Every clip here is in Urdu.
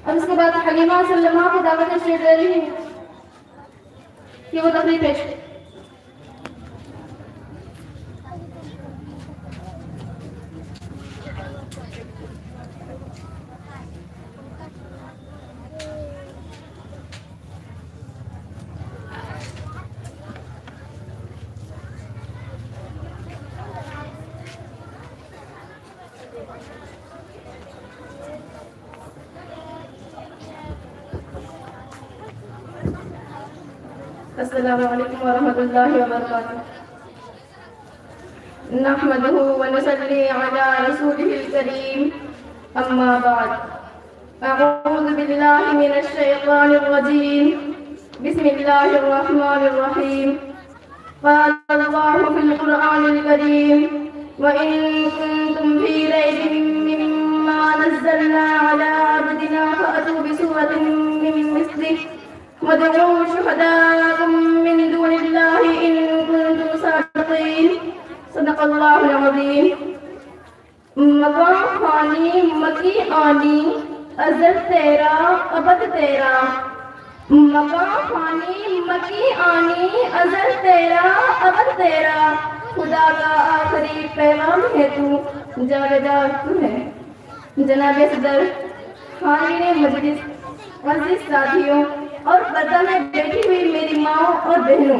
اب اس کے بعد حلیمہ سلمہ کو دعوت شیئر دے رہی ہیں کہ وہ تقریر پیش کریں. السلام علیکم ورحمۃ اللہ وبرکاتہ. نحمده ونصلي على رسوله الكريم اما بعد. اعوذ باللہ من الشیطان الرجیم. بسم اللہ الرحمن الرحیم. قال اللہ فی القرآن الکریم وَإِن كُنتُمْ فِي رَيْبٍ مِّمَّا نَزَّلْنَا عَلَىٰ عَبْدِنَا فَأْتُوا بِسُورَةٍ مِّن مِّثْلِهِ وادعوا شهداءكم من دون الله إن كنتم صادقين. صدق اللہ العظیم. مقام فانی مکی آنی ازل تیرا ابد تیرا. مقام فانی مکی آنی ازل تیرا ابد تیرا. خدا کا آخری پیغام ہے تو جاویدار تو ہے. جناب صدر، حاضرین مجلس، عزیز ساتھیوں اور پردہ میں بیٹھی ہوئی میری ماں اور بہنوں،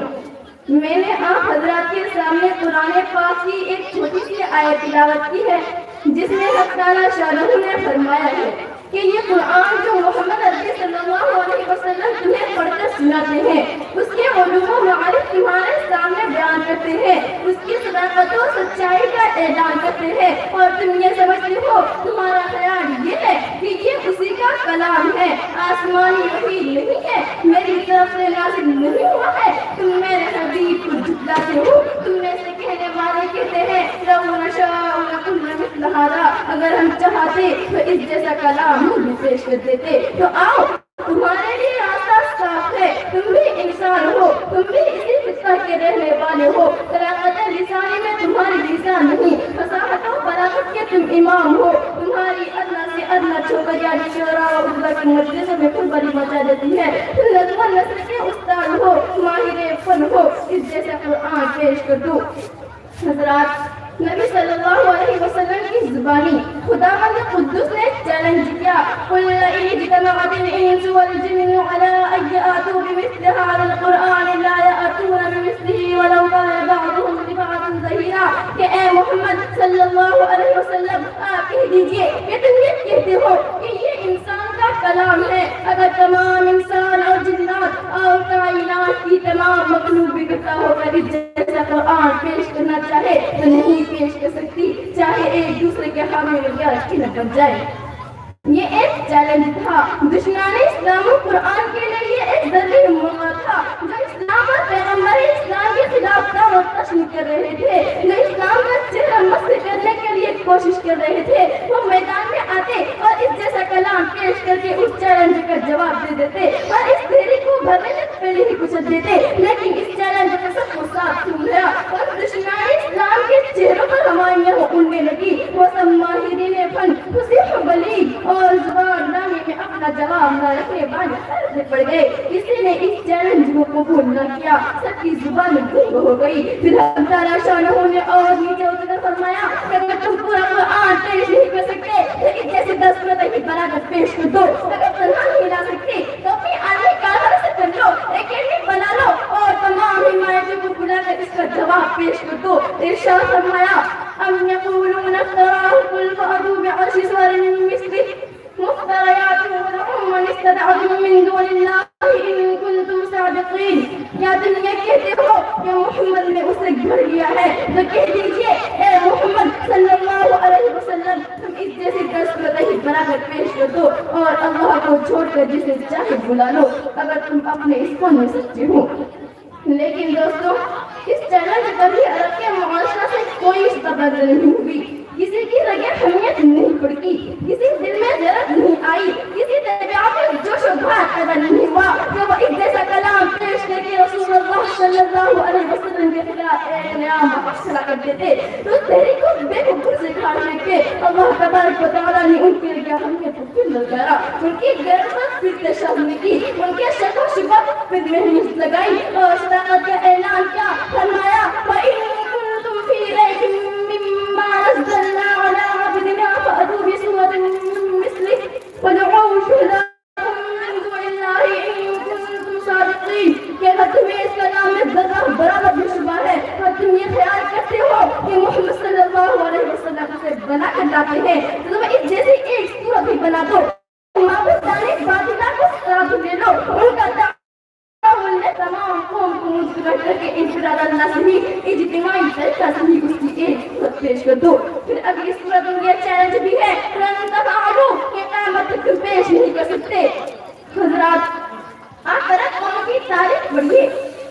میں نے آپ حضرات کے سامنے قرآن پاک کی ایک چھوٹی سی آیت تلاوت کی ہے جس میں حق تعالیٰ شاہ نے فرمایا ہے کہ یہ قرآن جو محمد عربی صلی اللہ علیہ وسلم تمہیں پڑھ کر سناتے ہیں اس کے علوم و معارف تمہارے سامنے بیان کرتے ہیں، اس کی صداقت و سچائی کا اعلان کرتے ہیں، اور تم یہ سمجھتے ہو، تمہارا خیال یہ ہے کہ یہ اسی کا کلام ہے، آسمانی وحی نہیں ہے، میری طرف سے نازل نہیں ہوا ہے. تم میرے حبیب کو جھٹلاتے ہو. تم میں سے کہنے والے کہتے ہیں لو نشاء لقلنا مثل هذا، اگر ہم چاہتے تو اس جیسا کلام ہم بھی پیش کر دیتے. تو آؤ، تمہارے لیے راستہ صاف ہے. تم بھی انسان ہو، تم بھی اسی فطرت کے رہنے والے ہو. طلاقت لسانی میں تمہاری لسان نہیں، فصاحت و بلاغت کے تم امام ہو. تمہاری ادنا سے ادنا چھوکریاں شعراء و ادبا کی مجلسوں میں خود بری مچا دیتی ہے. تم نظم و نثر کے استاد ہو، ماہر فن ہو. اس جیسا قرآن پیش کر دو. حضرات، نبی صلی اللہ علیہ وسلم کی زبانی خداوند قدوس نے چیلنج کیا. قل ان اجتمعت الانس والجن على ان ياتوا بمثل هذا القرآن لا ياتون بمثله ولو كان بعضهم لبعض ظهيرا. کہ اے محمد صلی اللہ علیہ وسلم، آپ کہہ دیجئے کہ تم یہ کہتے ہو کہ یہ انسان کا کلام ہے. اگر تمام انسان اور جنات اور کائنات کی تمام مخلوق بھی اکٹھا ہو کر اس جیسا قرآن پیش کرنا چاہے تو نہیں پیش کر سکتی، چاہے ایک دوسرے کے حامی یا کی نہ بن جائے. یہ ایک چیلنج تھا. دشمنان اسلام و قرآن کے لیے یہ ایک ضروری موقع تھا. جو اسلام اور پیغمبر اسلام کے خلاف دعوت و تشن کر رہے تھے، جو اسلام کا چہرہ مسخ کرنے کے لیے کوشش کر رہے تھے، وہ میدان میں آتے اور اس جیسا کلام پیش کر کے اس چیلنج کا جواب دے دیتے اور اس دھیری کو بھرنے سے پہلے ہی کچل دیتے. لیکن اس چیلنج کا سب کو ساتھ چھوڑ گیا اور دشمنان اسلام کے چہروں پر ہمائیاں اڑنے لگی. وہ سب ماہرین فن، فصیح بلیغ اور زبان نامی میں اپنا جواب نہ رکھنے والے حرف پڑ گئے. کسی نے اس چیلنج کو قبول نہ کیا، سب کی زبان گنگ ہو گئی. پھر اللہ تعالیٰ شاہ نے اور نیچے اتر کر فرمایا کہ اگر تم پورا قرآن پیش نہیں کر سکتے تو اس جیسے 10 منٹ کی بلاغت پیش کر دو. اگر تنہا نہیں لا سکتے تو اپنی آدمی کارہر سے کر لو، اکیلے بنا لو اور تمام حمایتوں کو بلا کر اس کا جواب پیش کر دو. ارشاد فرمایا ام یقولون افتراه قل فأتوا بعشر سور مثله مفتريات ودعوا من استدعتم من دون الله إن كنتم صادقين. یا تم یہ کہتے ہو کہ محمد نے اسے گھڑ لیا ہے تو کہہ دیجئے اے محمد صلی اللہ علیہ وسلم، تم اس جیسی 10 مدعی بنا کر پیش کر دو اور اللہ کو چھوڑ کر جسے چاہے بلا لو اگر تم اپنے اس فن میں سچے ہو. لیکن دوستو، اس چیلنج کبھی عرب کے معاشرہ سے کوئی استفادہ نہیں ہوئی. کسی کی رگیں حمیت نہیں پڑکی، کسی دل میں ضرورت نہیں آئی، کسی طبیعت میں جوش و بھاٹ پیدا نہیں ہوا کہ وہ اس جیسا کلام پیش کر کے رسول اللہ صلی اللہ علیہ وسلم کے خلاف ایک نیا مقصد کرتے تھے. تو تحریک کو بے وقوف سے کھاڑ کے اللہ تبارک و تعالیٰ نے ان کے لیے ہمیں لگایا، ان کی گرمت پھر تشہد کی، ان کے شک و شبہ پھر محنت لگائی اور صداقت کا اعلان کیا، فرمایا وَإِن كُنتُمْ فِي رَيْبٍ مِّمَّا نَزَّلْنَا عَلَىٰ عَبْدِنَا فَأْتُوا بِسُورَةٍ مِّن مِّثْلِهِ وَادْعُوا شُهَدَاءَكُم مِّن دُونِ اللَّهِ إِن كُنتُمْ صَادِقِينَ۔ کہ اگر تمہیں اس کلام میں ذرہ برابر بھی شبہ ہے اور تم یہ خیال کرتے ہو کہ محمد صلی اللہ علیہ وسلم سے بنا کر لاتے ہیں تو تم اس جیسی ایک صورت ہی بنا دو۔ معبودان باطلہ کو ساتھ لے لو، ان کا تعاون نے تمام قوم کو مسکرا کر کے انفراد اللہ سے ہی اجتماعی طریقہ سے ہی اس کی ایک صورت پیش کر دو۔ پھر اگلی صورت ان کے چیلنج بھی ہے لن تفعلوا کہ قیامت تک تم پیش نہیں کر سکتے۔ حضرات آخرت قوم کی تاریخ پڑھیے،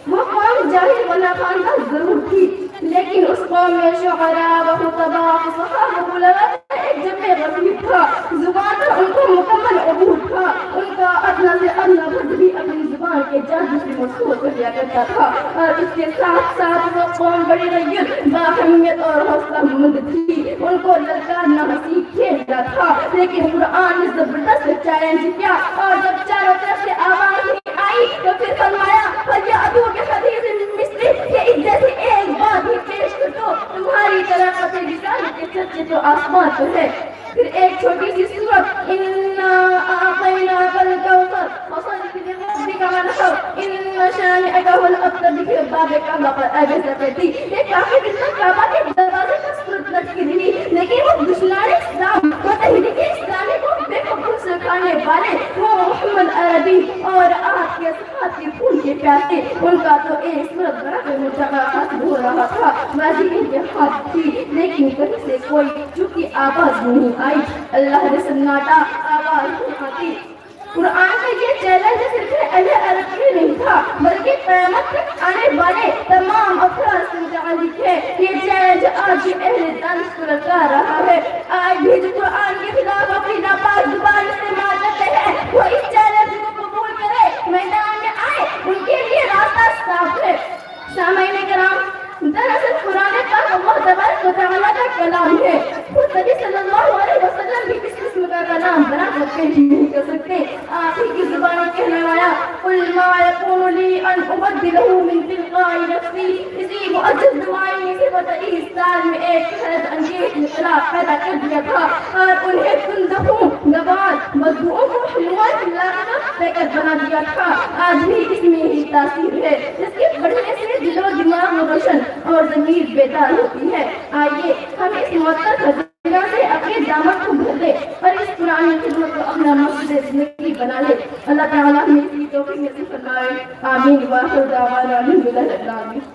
وہ قوم جاہل و ناخواندہ ضرور تھی لیکن اس قوم میں شعراء و خطباء صحابہ علماء ایک جمع غفیر تھا، زبان پر ان کو مکمل عبور تھا، ان کا ادنا سے ادنا فرد بھی اپنی زبان کے جادو سے مسحور کر دیا کرتا تھا، اور اس کے ساتھ ساتھ وہ قوم بڑی غیرت باہمیت اور حوصلہ مند تھی، ان کو للکارنا ہنسی کھیلتا تھا، لیکن قرآن نے زبردست چیلنج کیا اور جب چاروں طرف سے آواز نہیں آئی تو پھر فرمایا فَلْيَأْتُوا بِحَدِيثٍ مِّثْلِهِ کہ اس جیسی ایک بات ہی پیش کر دو، تمہاری طلاقت رسالت کے سچے تو آسمان پر ہے۔ پھر ایک چھوٹی سی سورت اِنَّا أَعْطَيْنَاكَ الْكَوْثَرَ فَصَلِّ لِرَبِّكَ وَانْحَرْ إِنَّ شَانِئَكَ هُوَ الْأَبْتَرُ کے باب کعبہ پر ایسا کہتی یہ کافی دن تک کعبہ کے دروازے پر سورت لٹکی رہی لیکن وہ دشمنان اسلام و تحریک اسلامی کو بے قبول سکھانے والے وہ محمد عربی اور آج کے صحابہ کے خون کے پیاسے ان کا تو ایک صورت بنا کر منتقل حاصل ہو رہا تھا، بازی انتخاب تھی لیکن کہیں سے کوئی چونکہ آواز نہیں آئی، اللہ نے سناٹا آواز نہیں آتی۔ قرآن کا یہ چیلنج صرف اہل عرب کے نہیں تھا بلکہ قیامت تک آنے والے تمام افراد سے متعلق ہے۔ یہ چیلنج آج بھی اہل دانش کو لگا رہا ہے، آج بھی جو قرآن کے خلاف اپنی ناپاک زبان استعمال کرتے ہیں وہ اس چیلنج کو قبول کرے، میدان میں آئے، ان کے لیے راستہ صاف ہے۔ سامعین کرام، دراصل قرآن پاک اللہ تبارک و تعالیٰ کا کلام ہے، خود نبی صلی اللہ علیہ وسلم بھی اس قسم کا کلام بنا کر پیش نہیں کر سکتے۔ آپ ہی کی زبان کہنے والا قل ما يكون لي ان ابدله من تلقاء نفسي، اسی معجز نمائنی صفت ایسال میں ایک حیرت انگیز انقلاب پیدا کر دیا تھا اور انہیں کندہوں گوار مدعوؤں کو حموات لاغت پیکر بنا دیا تھا۔ آج بھی اس میں ہی تاثیر ہے جس کے پڑھنے سے دل و دماغ روشن اور ضمیر بیدار ہوتی ہے۔ آئیے ہم اس معطر خزینہ سے اپنے دامن کو بھر دیں اور اس پرانی خدمت کو اپنا مقصد زندگی بنا لیں۔ اللہ تعالیٰ ہمیں اس کی توفیق نصیب فرمائے، آمین۔ وآخر دعوانا الحمدللہ رب العالمین۔